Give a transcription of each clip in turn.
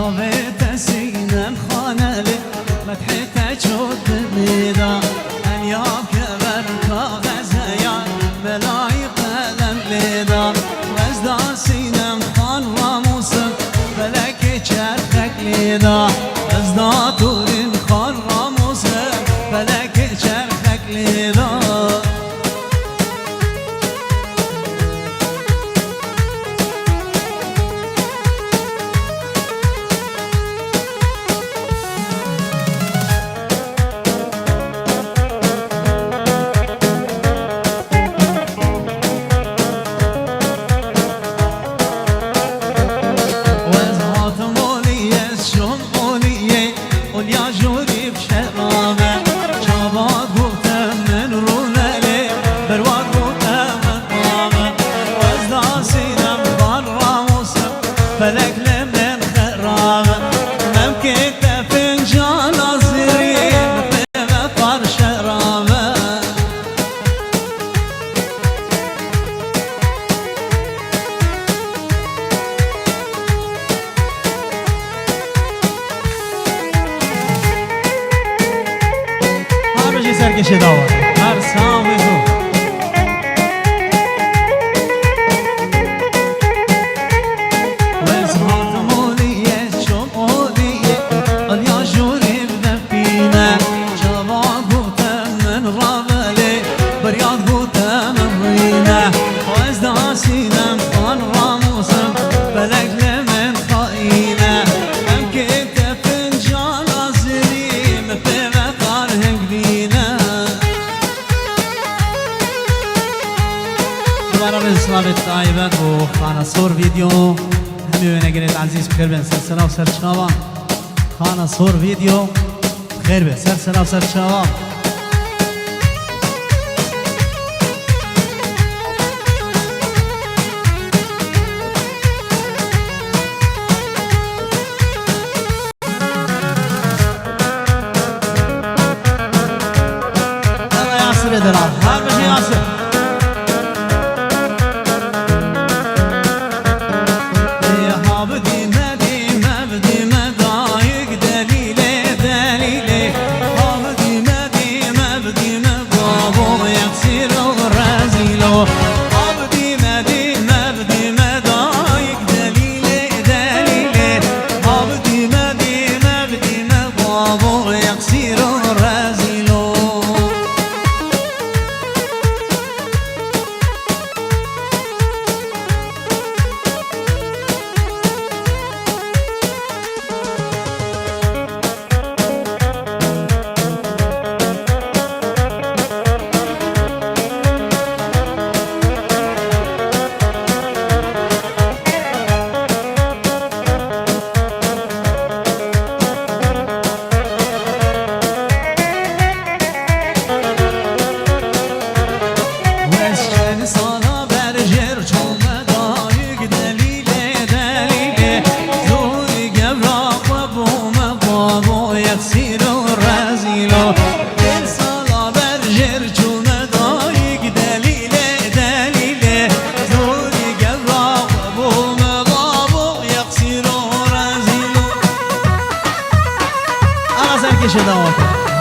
ناويت سينا خانة لي مدحتك شوت ميدا أنياب كبر كاغزيا ملايق قلم ليدا وزدا سينا خان راموسم فلك چرخك ليدا وزدا تورين خان راموسم فلك چرخك ليدا فلك لمن خرابة ممكن تفنجان أصيرين بمطر شرابة هر بجي سرکش داور هر سامی دو طيبات وخانة صور فيديو همي ونقريت عزيز بخير بين سلسلة وسرشاوان خانة صور فيديو بخير بين سلسلة وسرشاوان الله يعصر يا دلال هار بشي يعصر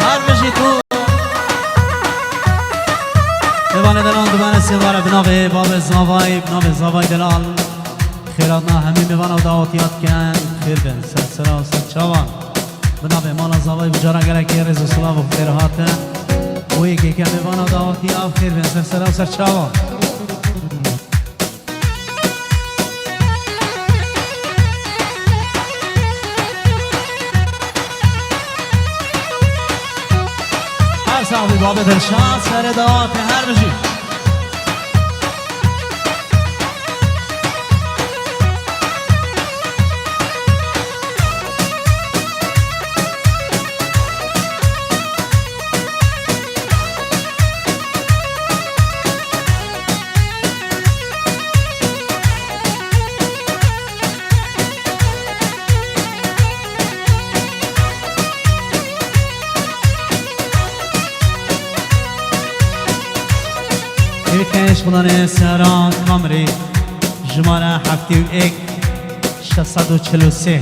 هر بشی تو دیوان دلال دوباره سیواره بناوی باب زاوای بناوی زاوای دلال خیراتنا همین میوان و دعوتیات کن خیر بین سلسله و سلچاوان بناوی مالا زاوای بجارا گلکی رز و صلاح و خیر هاتن و یکی که میوان و دعوتیات خیر بین سلسله و سلچاوان صاحبی باب دلشاد سر دعات هر بجی كيش خداني سران كامري جمانة حفتي و اك 643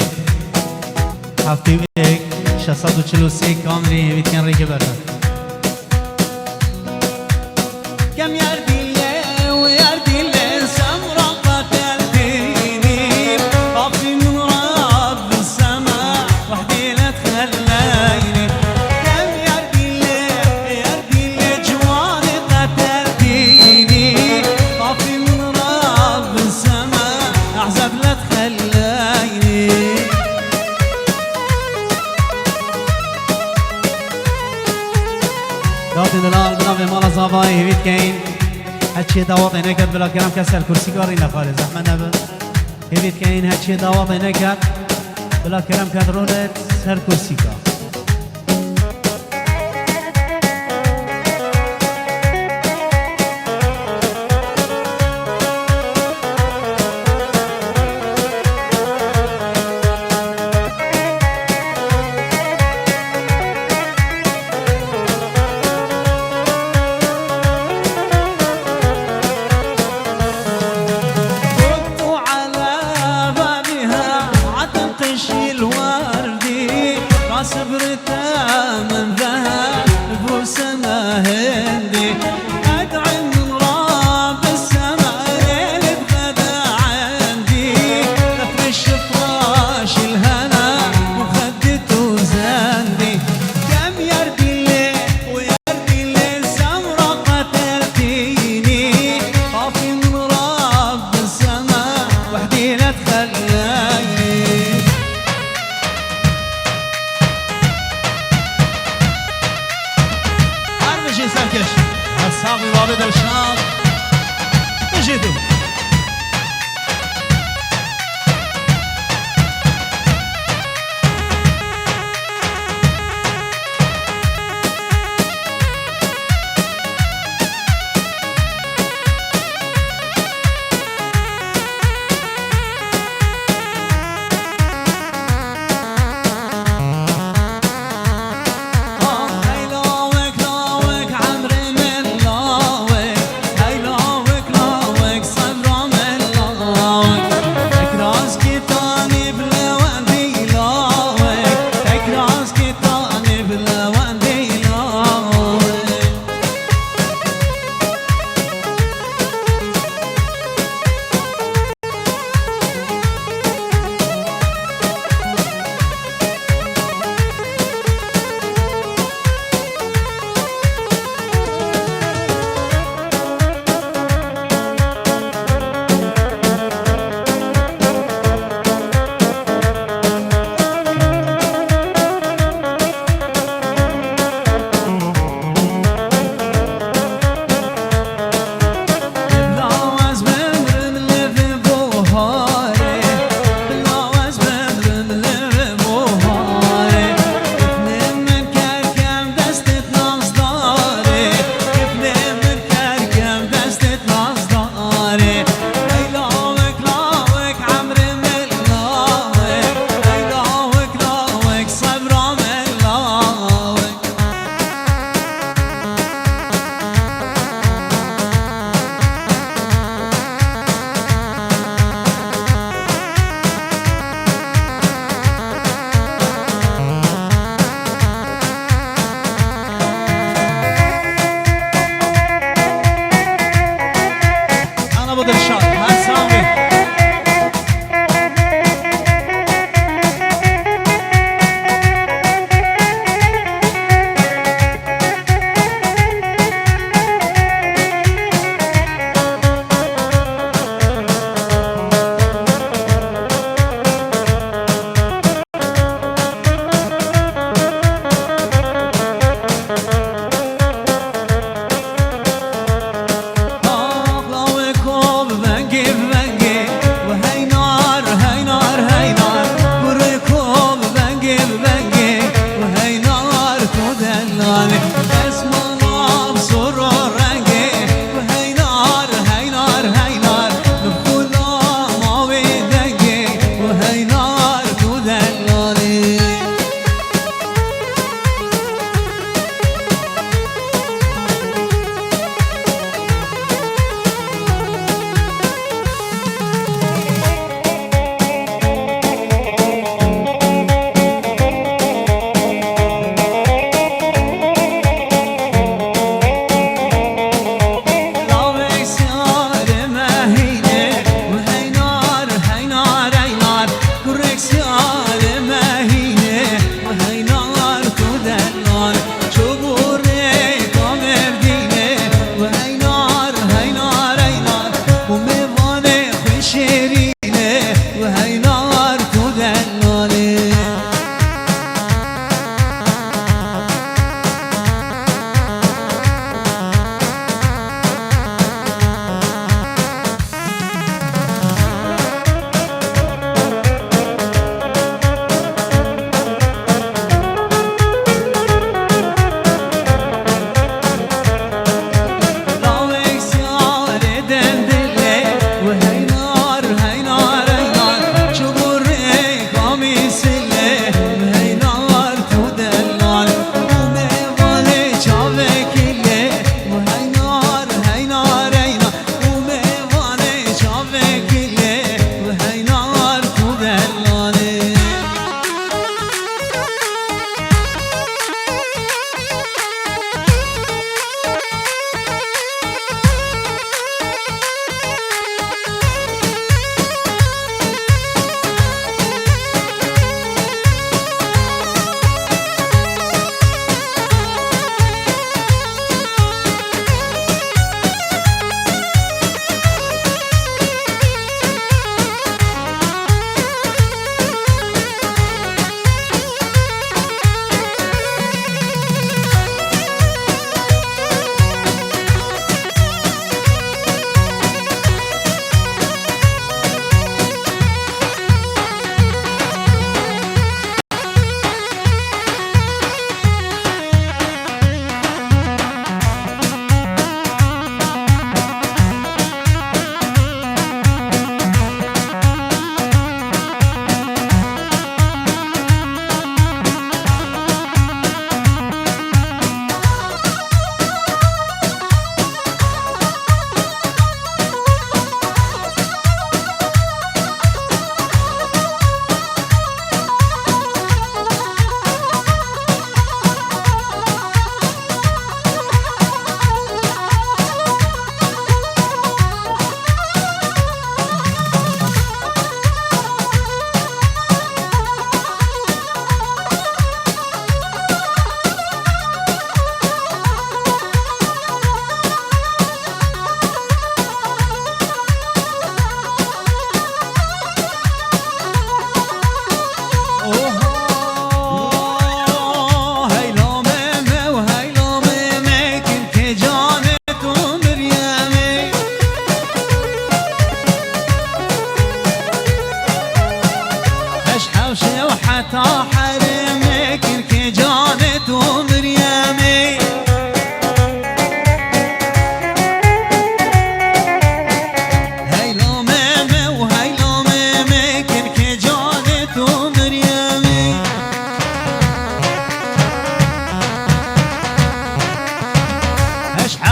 هفتي ويك 643 كامري بيتكن ريكي برد كم يردي لي ويردي لي سمرة قتلتيني طفي من رب السماء وحدي لا تخليني كم يردي لي جواني قتلتيني طفي من رب السماء أحزاب لا تخليني داوطي دلال بنابي مالا زاباي هيفيت كاين هادشي داوطي نكد بلا كلام كسر كرسي قارينا خالص زحمة نبل هيفيت كاين هادشي داوطي نكد بلا كلام كدرونت سر كرسي قار صبرته من ذهب بوسمه هندي أدعي من رب السماء ليلة غدا عندي أفرش فراش الهنا وخدته زندي كم يردي لي ويردي لي سمرة قتلتيني خافي من رب السماء وحدي لا تخليني سركش الصاغي وابد الشاط اجدوا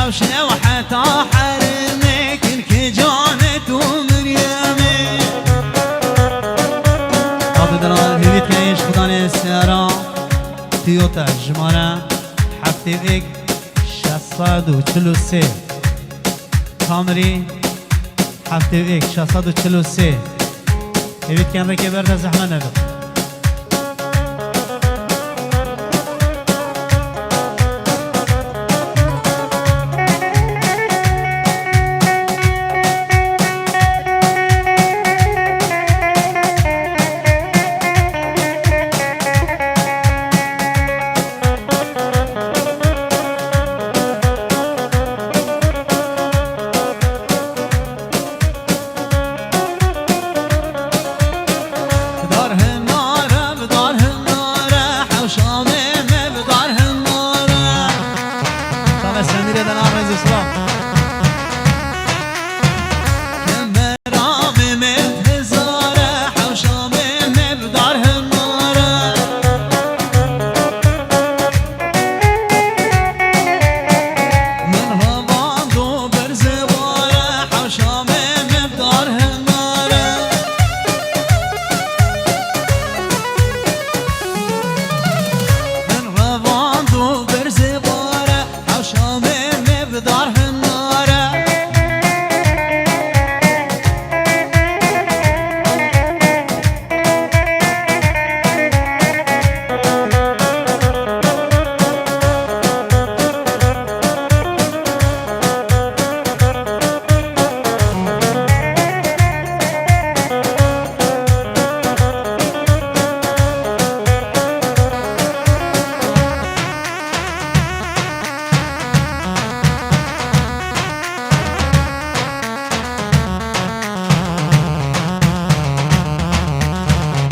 حوشنا وحتى حرمك الكجانة ومريمي عبد الله هيبت كيش خداني السيارة تويوتا جمالة حفتي بيك 643 كامري حفتي بيك 643 هيبت كان ركي برد زحمة نبت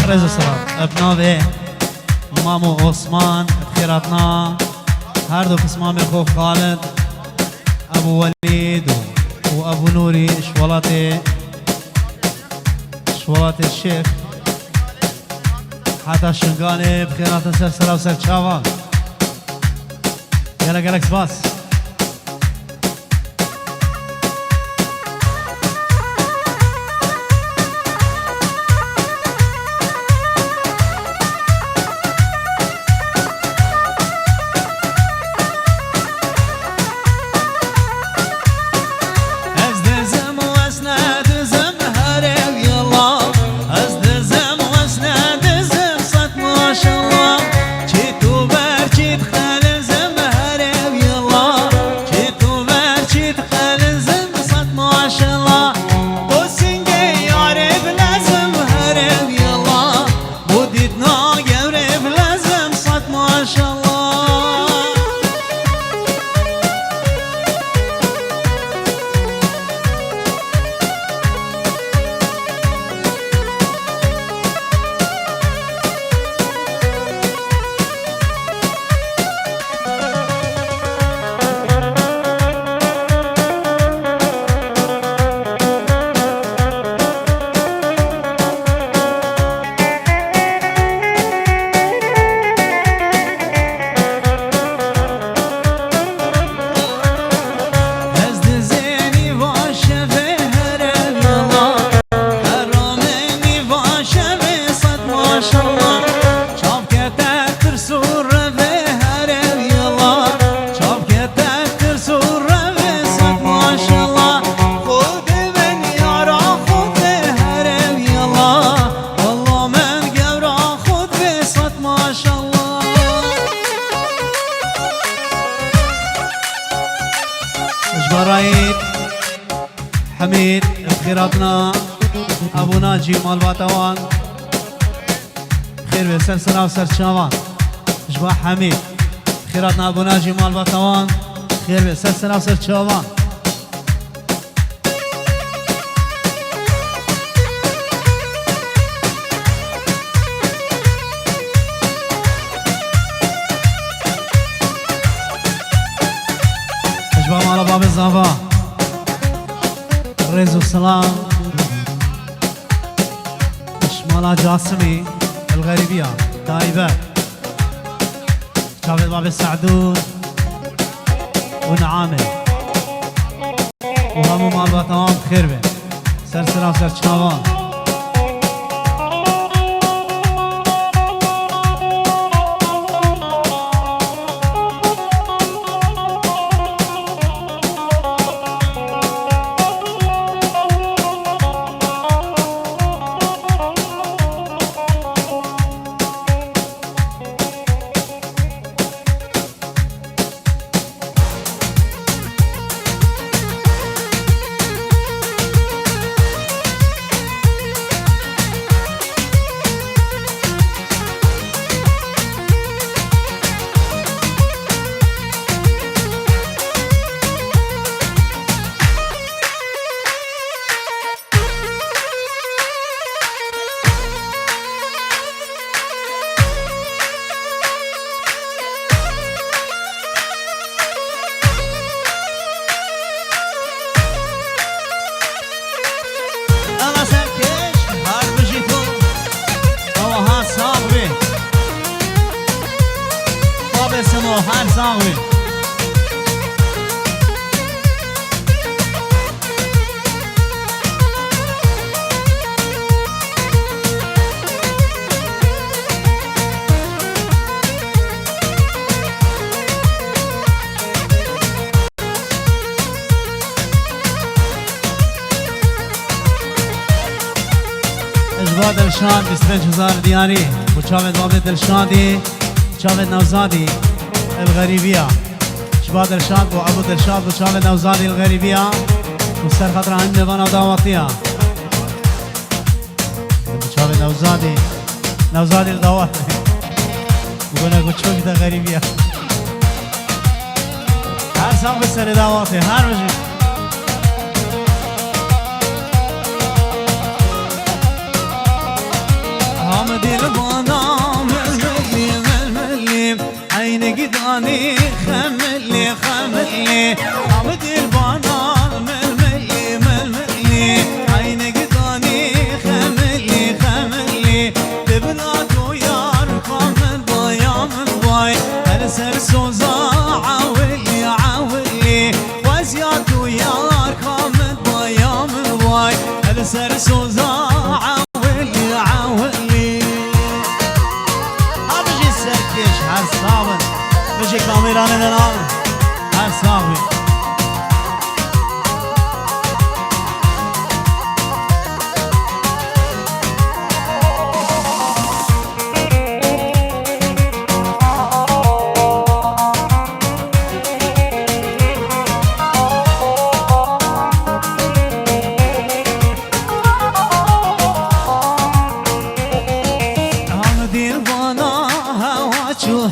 رز الصلاة ابناء مامو عثمان خيراتنا هر دو قسمام خو خالد ابو وليد وابو نوري شوالات الشيخ حتى شنقاني بخيرات سلسلة وسر شاوان يلا قالك سباس حميد بخيراتنا ابو ناجي مال باتوان خير بسلسلة وسر شاوان اشباح حميد بخيراتنا ابو ناجي مال باتوان خير بسلسلة وسر شاوان اشباح مال باب الزافا رز والسلام شمالا جاسمي الغريبية تايبة شافت باب السعدون ونعامل و همو مال و تمام خیر بین سر سلام سر چاوان هر زاوی اجبار دلشاد 25000 دیاری و چاوید باب دلشادی چاوید نوزادی الغريبية شباب الشاب وابو الشاب وشاب نوزادي الغريبية وسر خطر عندنا وانا دعواتيها شاب نوزادي الدعوات وقلنا قلت شوك ده غريبية هر سام بسر دعواتي هر وجه حامدي البانا عيني قداني خملي عمد البنان ململي عيني قداني خملي تبلاد ويار من باي السر سوزا عاولي وزياد ويار من باي السر سوزا عاولي ابجي سركش هر صابن بجي كاميراني دنال هر صابن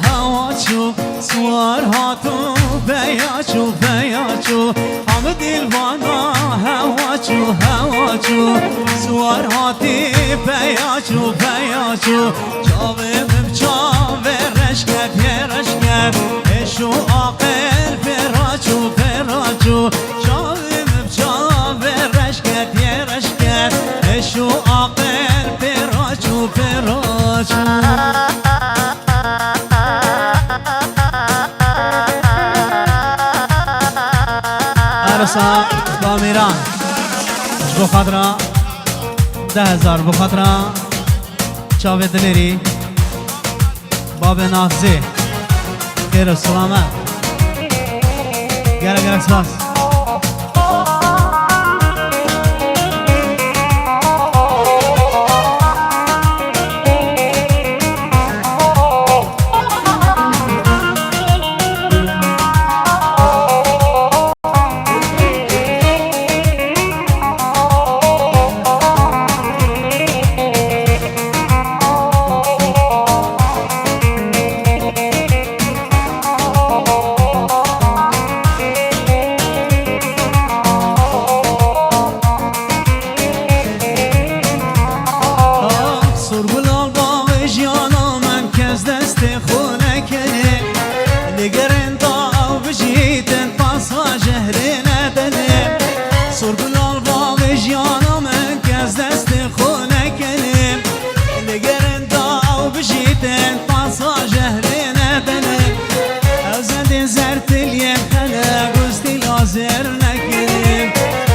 هواچو سوار هاتو بیاچو حمد الوانا هواچو سوار هاتی بیاچو چاوه رشکت اشو آقل فراچو چاوه رشکت اشو آقل فراچو عرصة بامیران بو خاطرة 10,000 بو خاطرة چاوه دلیری باب نافزی خیر و سلامت گرک سپاس زرت اليم خلا قصدي لازر نكرم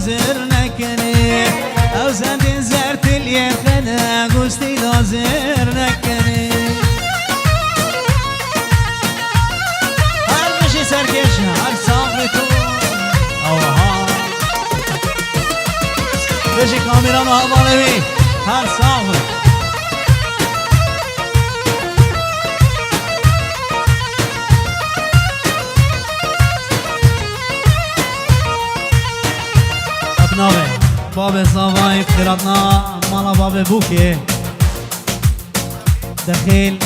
دازر نکنی او زندین زرت الیخنه گوشتی دازر نکنی هر بشی سرکش هر صافی تو اوها بشی کامیران و حوالوی هر صافی ابناوه باب زاوای خیراتنا مالا باب بوکه دخیل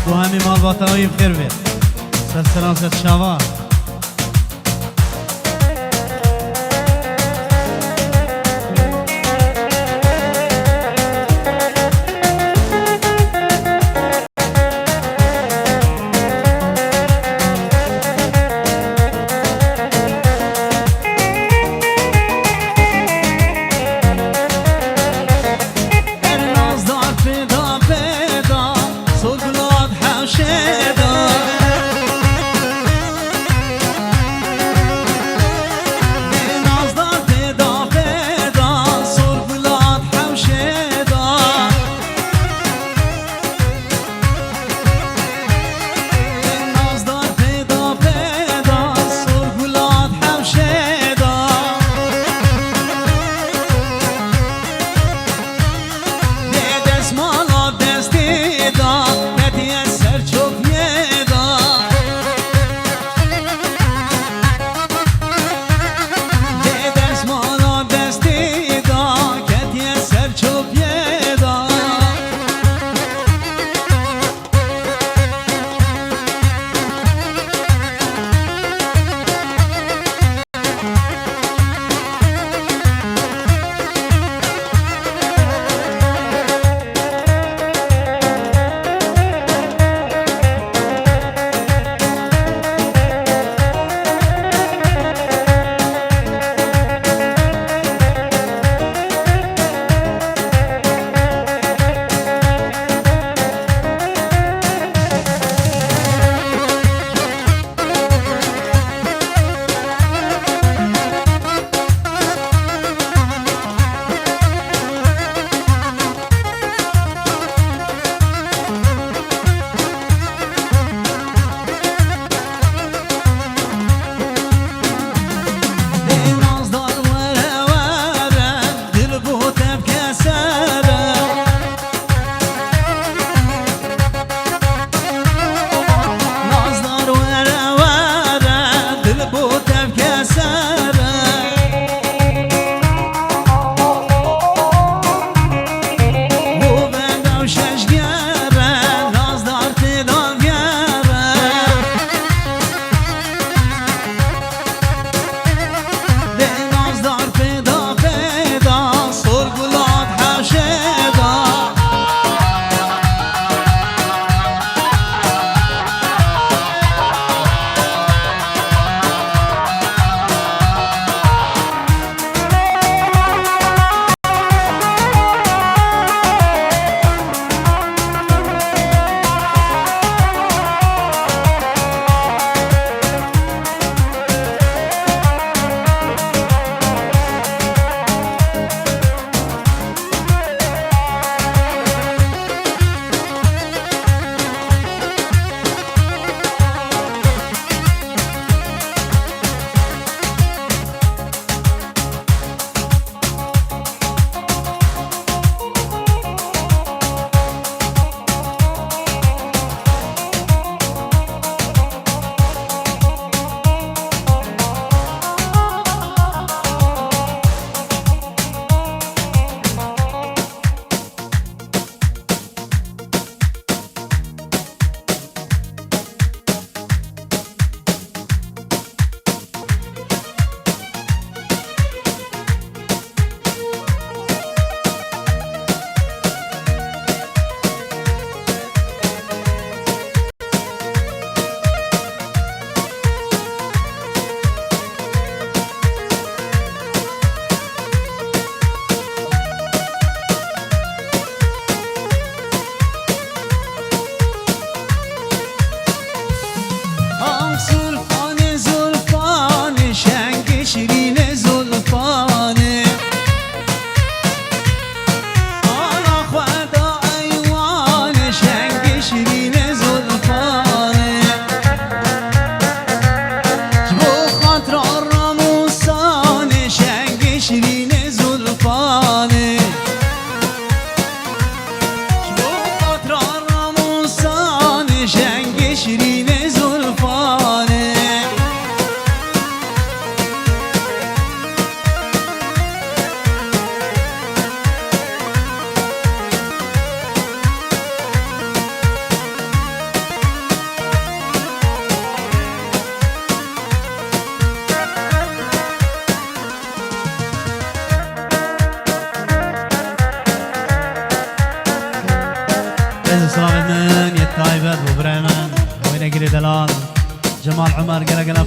و همی مال باتاوی بخیر بید سلسلان ست شوار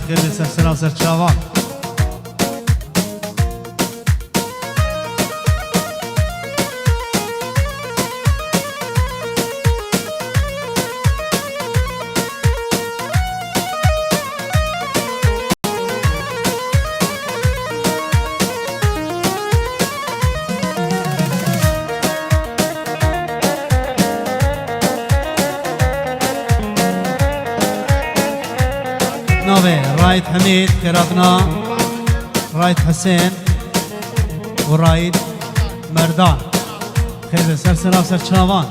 خير بسر سر چاوان رايد حميد خيراتنا رايد حسين ورايد مردان خير سر سر شاوان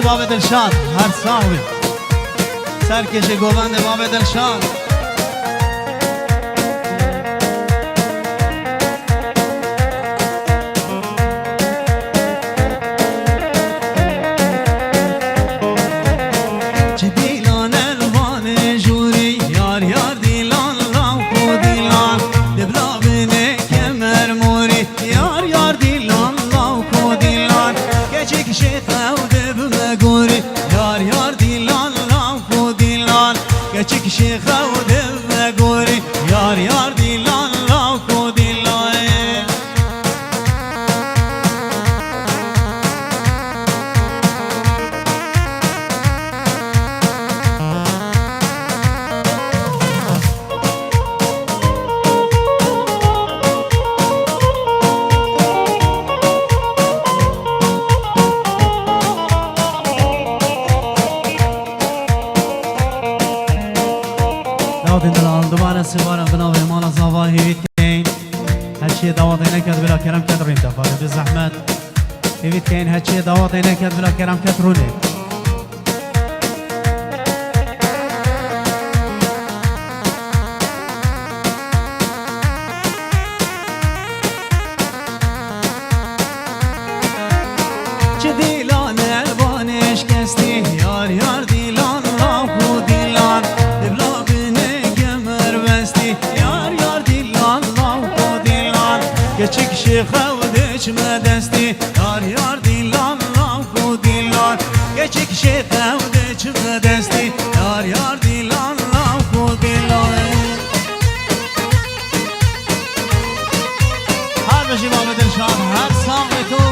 باب دلشاد هر صاحبی سرکش گوبند باب دلشاد Geçik şeyha o devre gori Yar yar dilan la ko dilay دوباره سوارم بناوی مالا زواهی ویتکین هرچی دواتی نکد بلا کرم کد رین تفاده به زحمت ویتکین هرچی دواتی نکد بلا کرم کد رونه چه دیلان البانش کستی یار یار دیلان را خو دیلان دبلا بینه گمر بستی یار یار دیلان را خو دیلان geçik şeyha و deçme desti yar yar dilan را خو دیلان geçik şeyha و deçme desti yar yar dilan را خو دیلان هر بشی باب دلشان هر ساقی تو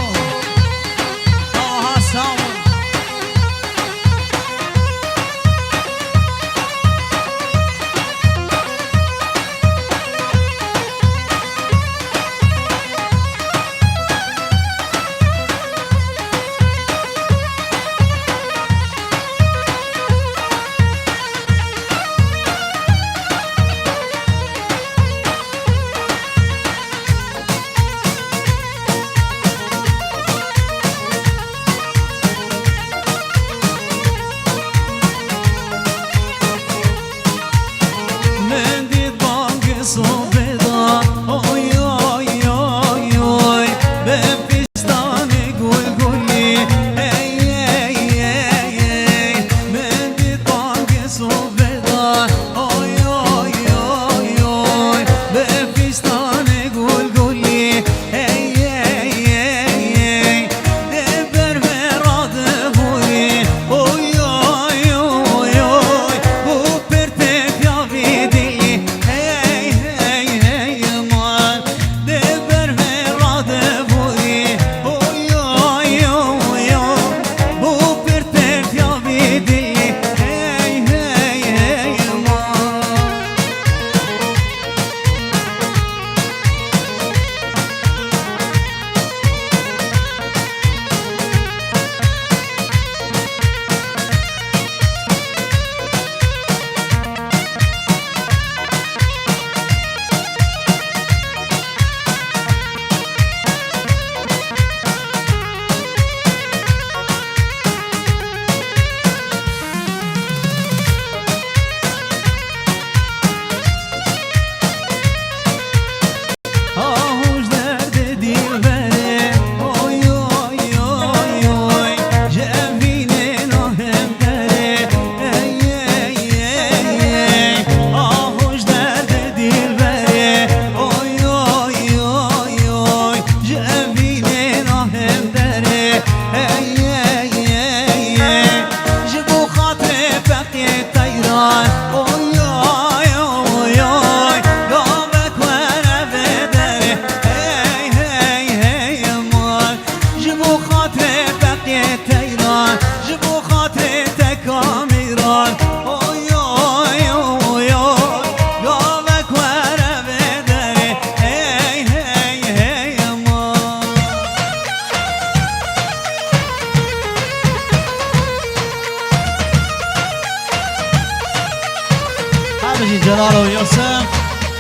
بجی جلال و یوسف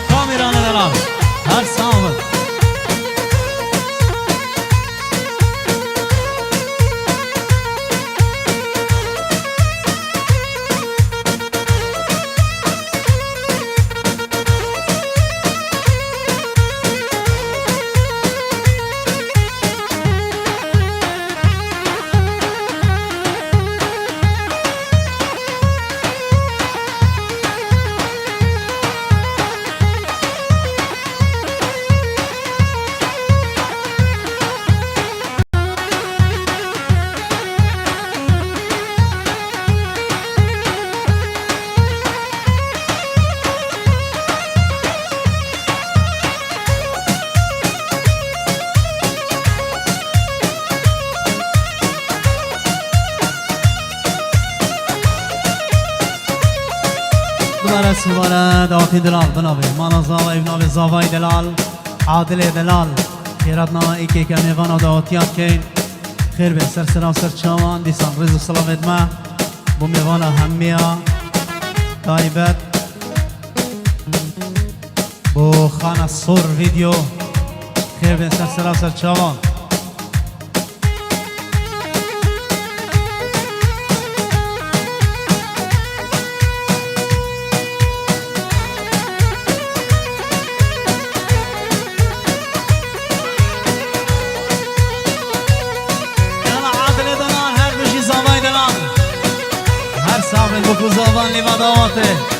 کامیران دلال هر سامن دوباره سواره داخل دلال بنابه مانا زاوی بنابه زاوی دلال عادل دلال خیراتنا ایکی که میوان و دعوتیات کن خیر به سر سرام سر چاوان دیسان رزو سلام ادمه بو میوان همیا تایبت بو خانه سور ویدیو خیر به سر سرام سر چاوان بکو زبان لیوا دواته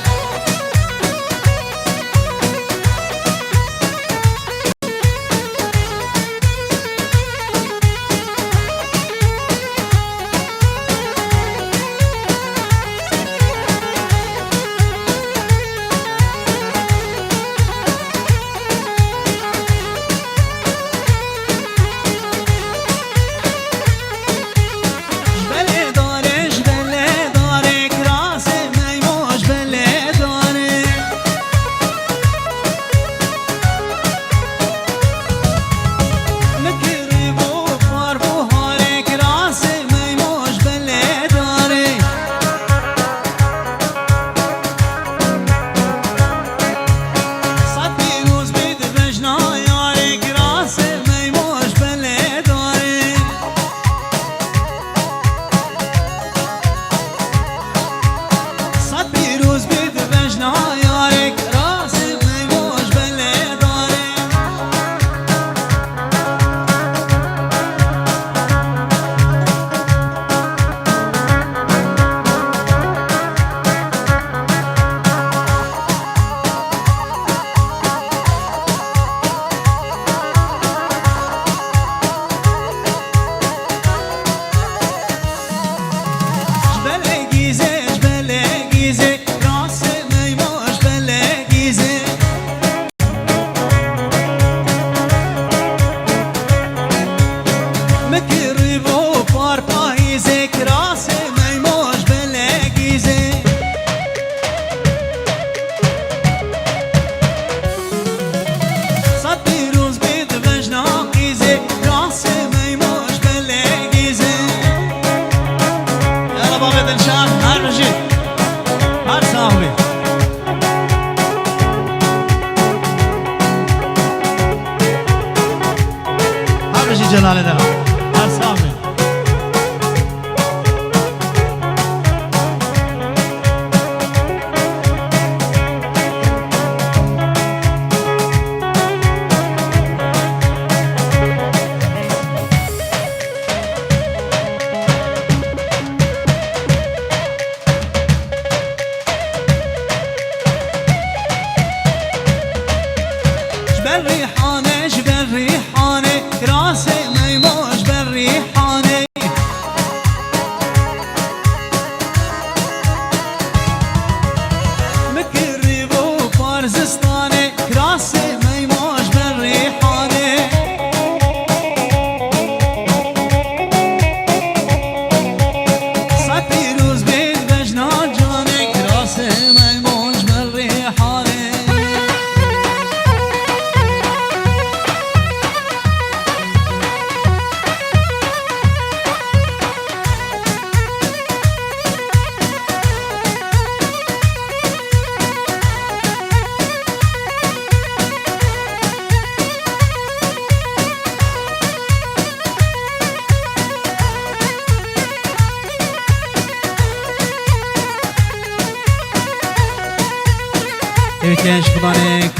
ایتیش خدانک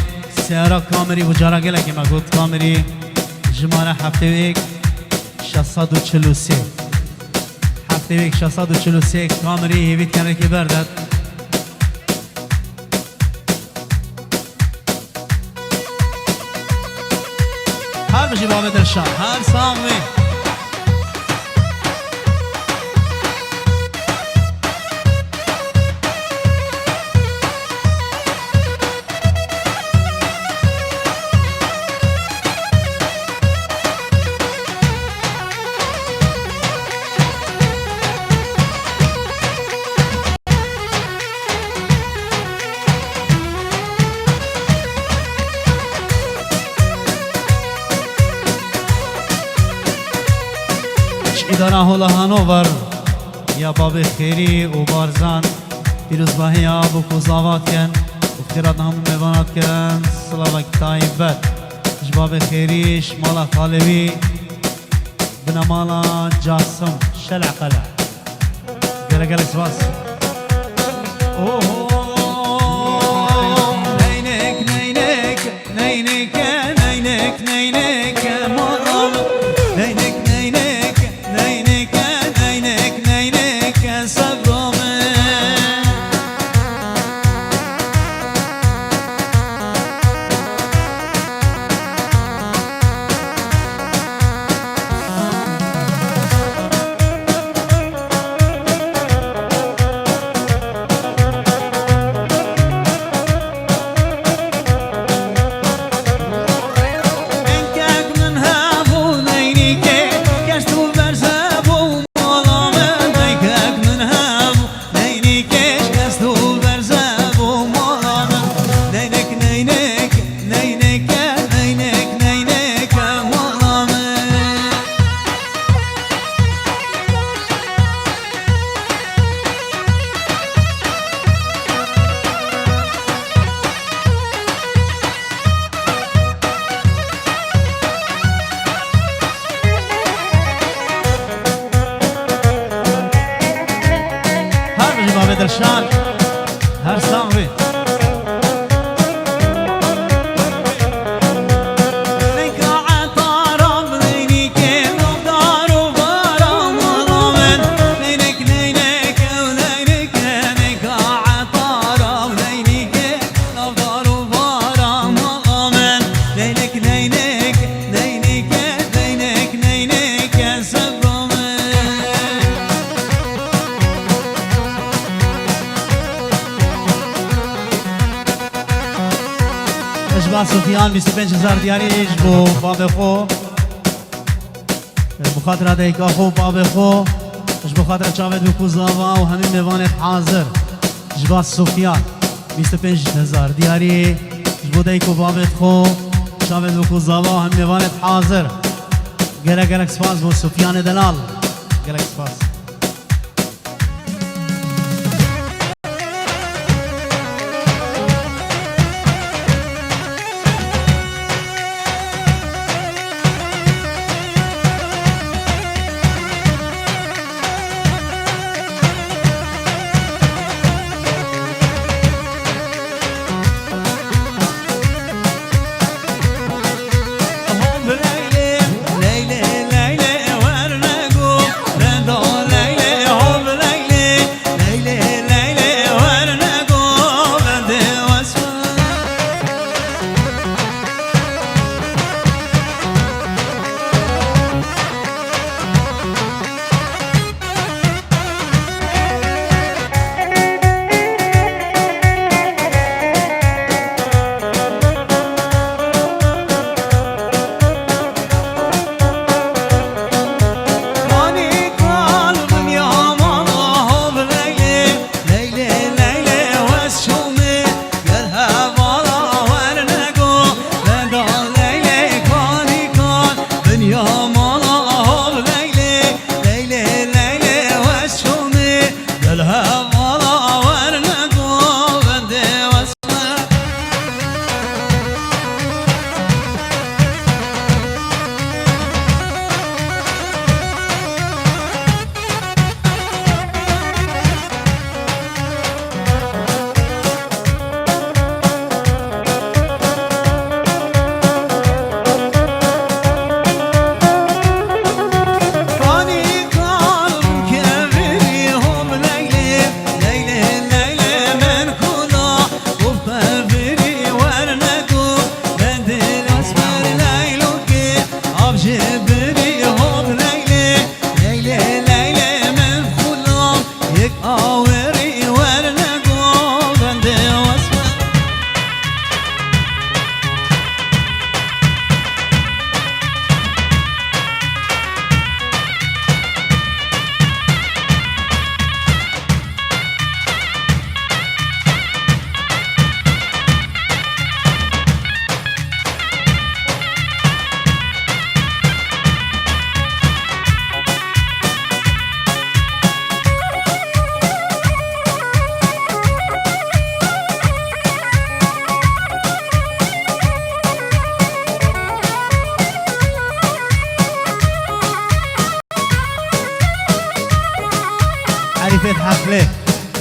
سیارا کامری و جارا گله که ما گفت کامری جماره هفته ویک 643 هفته ویک 643 کامری هیویت کنه که بردد هر بشی بابه درشان هر سامی اداره هولا هانوور یا باب خیری و بارزان پیروزباهی آب و کوزاوات کن و خیرات هم میوانات کن صلاة طایبت جباب خیریش مالا خالوی بنا مالا جاسم شلع قلع گره گره سواس نینک نینک نینک نینک نینک مرام نینک درشان هر سامری اجبا سفیان 25,000 دیاریش بو باب خو بخاطر دیکا خو باب خو اجبا خاطر چاوید بکو زاوا و همین میوانت حاضر اجبا سفیان 25,000 دیاری اجبا دیکو بابت خو چاوید بکو زاوا و همین میوانت حاضر گره گره سپاس بو سفیان دلال گره سپاس Leyli, leyli, ورنگو ردار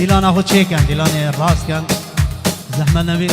دیلان خود چه کن دیلان راست کن زحمت نبید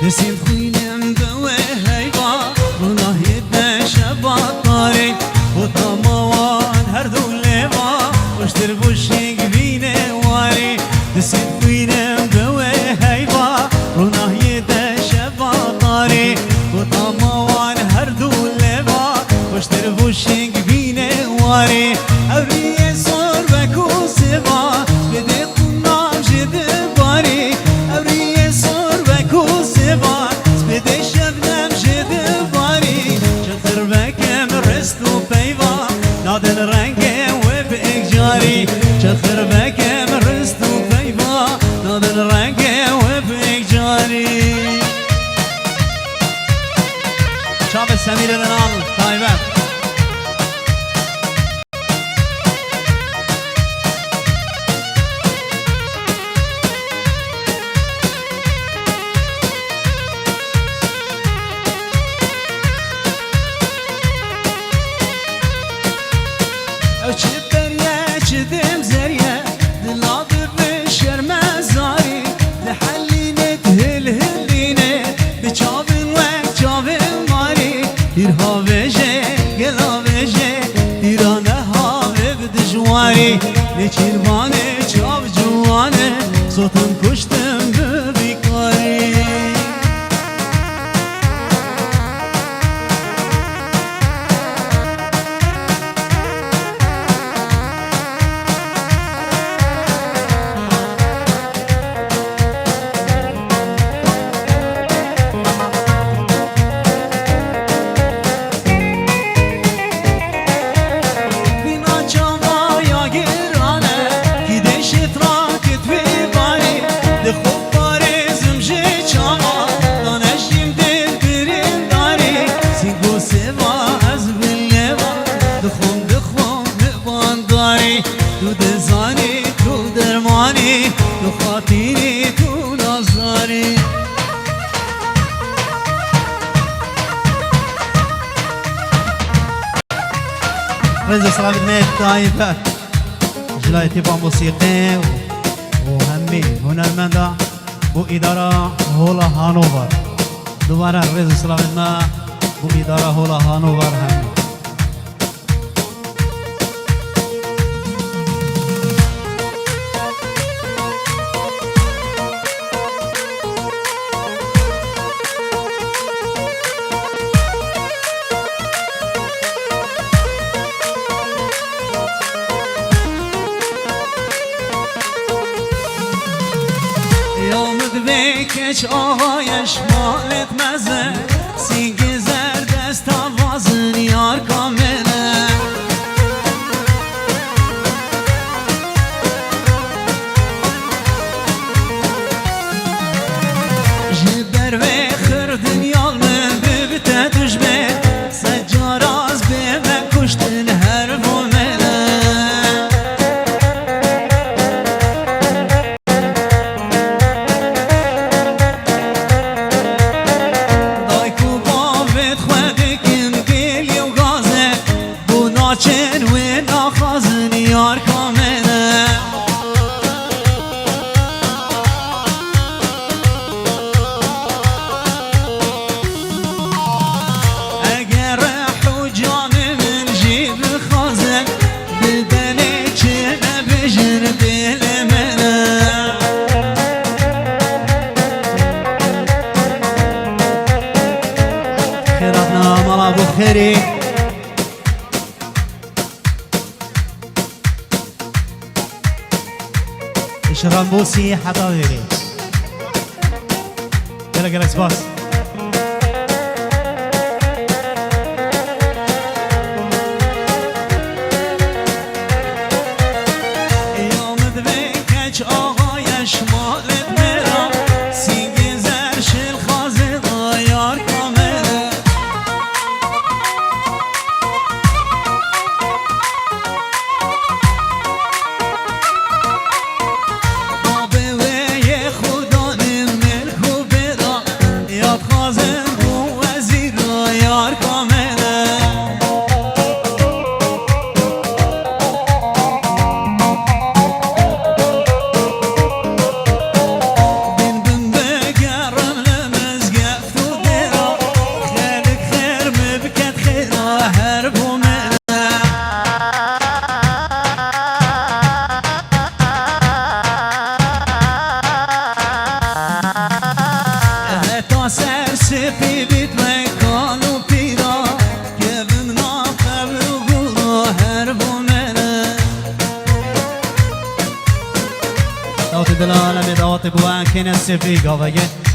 نسیم خوینم به هیوا گناهی دشبات داری و تماوان هر دو لیوا وشتر بوشنگ بینه واری نسیم خوینم به هیوا گناهی دشبات داری و تماوان هر دو لیوا وشتر بوشنگ بینه واری اوریه سر بکو سوا بده قنام جده باری اوریه سر بکو سوا بده شبنم جده باری چطر بکم رست و پیوا نادل رنگه و به جاری چطر بکم رست و پیوا نادل رنگه و به جاری شاب سمیر لنال طایبت چدم زریه دلاب به شرم زاری لحلینه هل هلینه به چاون و چاون ماری ایرها وجه گلا وجه ایرانه ها به دجواری نچیروانه چاو جوانه صوتم کشتم به بیکاری تو دزانی تو درمانی تو خاطینی تو نازداری رزق سلامت ميت طایبت جلای تیبا موسیقی و همی هنرمنده و اداره هولا هانوور دوباره رزق سلامت ما و اداره هولا هانوور همی بکش آقایش مالت مزه سینگ زرد است آوازن یار کامله جبر و خر دنیا من ببته دجمه سجار از به من کشتن هر بومله ناچن و ناخازن یار کامله اگر روح جان من جیب خازن بدنه چه نبجر دل منه خیراتنا مالا بخیری شران بوسي حضاري يلا جلس باص يوم ذبيكش آغايش مالت مرا سينجي زرش الخازن غيار كامله بابا وي خدا من ملك و بدا سر سپی بیت مکان و پیرا که بمنا قبر و گورا هر بومنه دعوت دلال می دعوت بوان کنه سفی گاوگه